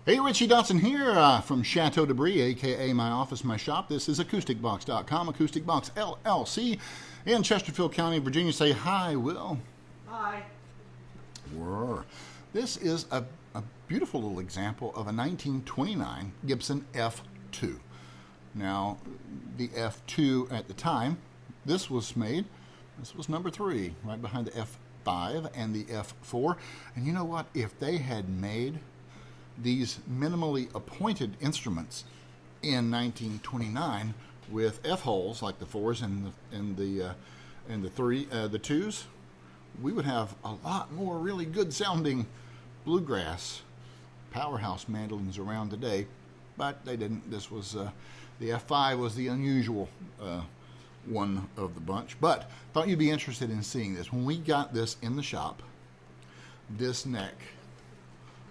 Hey, Richie Dotson here from Chateau Debris, aka my office, my shop. This is AcousticBox.com, Acoustic Box LLC in Chesterfield County, Virginia. Say hi, Will. Hi. This is a beautiful little example of a 1929 Gibson F-2. Now, the F-2 at the time, this was number 3, right behind the F5 and the F4. And you know what? If they had made these minimally appointed instruments in 1929 with F holes like the 4s and the 2s, we would have a lot more really good sounding bluegrass powerhouse mandolins around today, but they didn't. This was the F5 was the unusual one of the bunch, but thought you'd be interested in seeing this. When we got this in the shop, this neck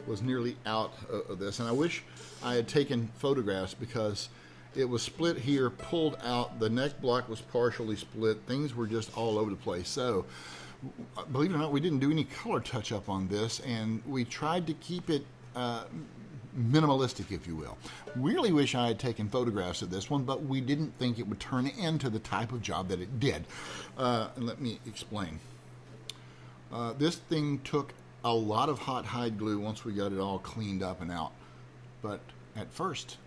was nearly out of this, and I wish I had taken photographs because it was split here, pulled out, the neck block was partially split, things were just all over the place. So believe it or not, we didn't do any color touch up on this, and we tried to keep it minimalistic, if you will. Really wish I had taken photographs of this one, but we didn't think it would turn into the type of job that it did. And let me explain. This thing took a lot of hot hide glue once we got it all cleaned up and out, but at first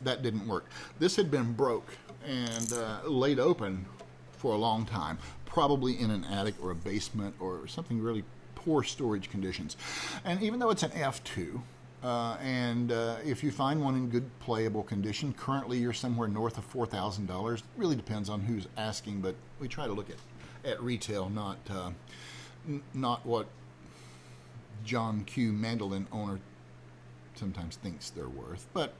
that didn't work. This had been broke and laid open for a long time, probably in an attic or a basement or something really poor storage conditions. And even though it's an F2, and if you find one in good playable condition, currently you're somewhere north of $4,000. Really depends on who's asking, but we try to look at retail, not what John Q. Mandolin owner sometimes thinks they're worth, but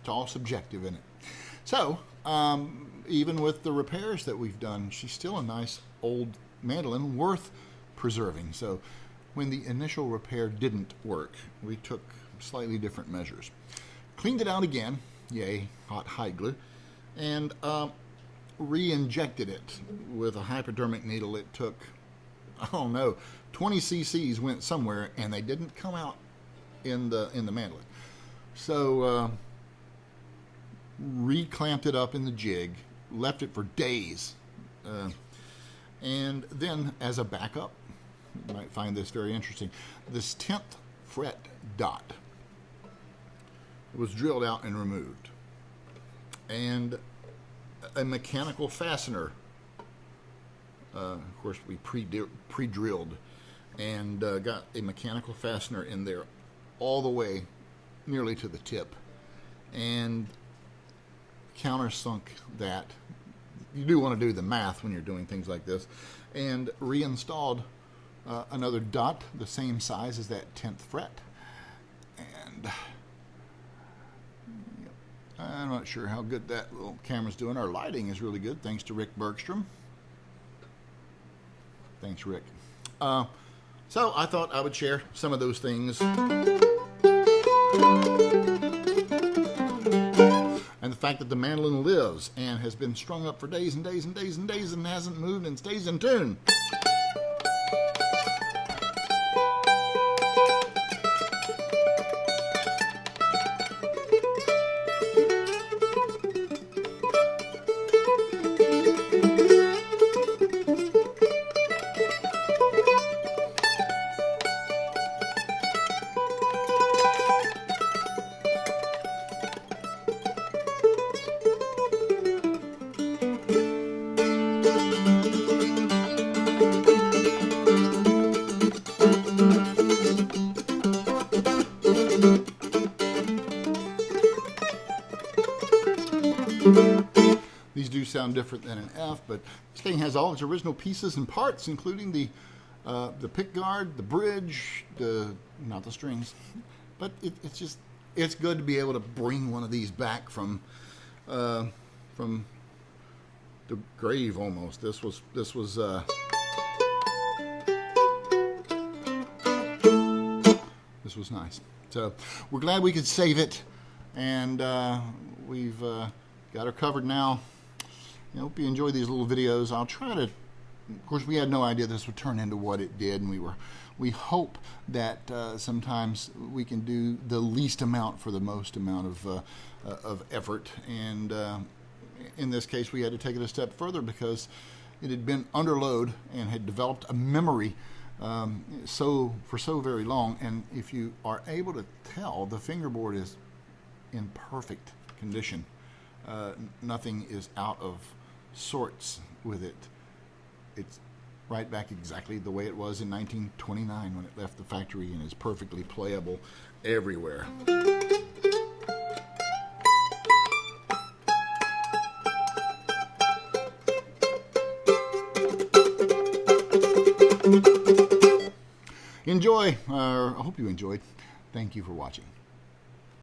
it's all subjective in it. So even with the repairs that we've done, she's still a nice old mandolin worth preserving. So when the initial repair didn't work, we took slightly different measures. Cleaned it out again, yay, hot hide glue, and re-injected it with a hypodermic needle. It took, I don't know, 20 cc's went somewhere, and they didn't come out in the mandolin. So re-clamped it up in the jig, left it for days, and then as a backup, you might find this very interesting, this 10th fret dot was drilled out and removed, and a mechanical fastener, of course we pre-drilled and got a mechanical fastener in there all the way nearly to the tip, and countersunk that. You do want to do the math when you're doing things like this, and reinstalled another dot the same size as that 10th fret. And I'm not sure how good that little camera's doing. Our lighting is really good, thanks to Rick Bergstrom. Thanks, Rick. So I thought I would share some of those things. And the fact that the mandolin lives and has been strung up for days and days and days and days and hasn't moved and stays in tune. These do sound different than an F, but this thing has all its original pieces and parts, including the pick guard, the bridge, not the strings, but it's good to be able to bring one of these back from the grave almost. This was nice. So we're glad we could save it, and we've got her covered now. I hope you enjoy these little videos. I'll try to, of course, we had no idea this would turn into what it did, and we were we hope that sometimes we can do the least amount for the most amount of effort. And in this case, we had to take it a step further because it had been under load and had developed a memory for so very long. And if you are able to tell, the fingerboard is in perfect condition. Nothing is out of sorts with it. It's right back exactly the way it was in 1929 when it left the factory, and is perfectly playable everywhere. Enjoy. I hope you enjoyed. Thank you for watching.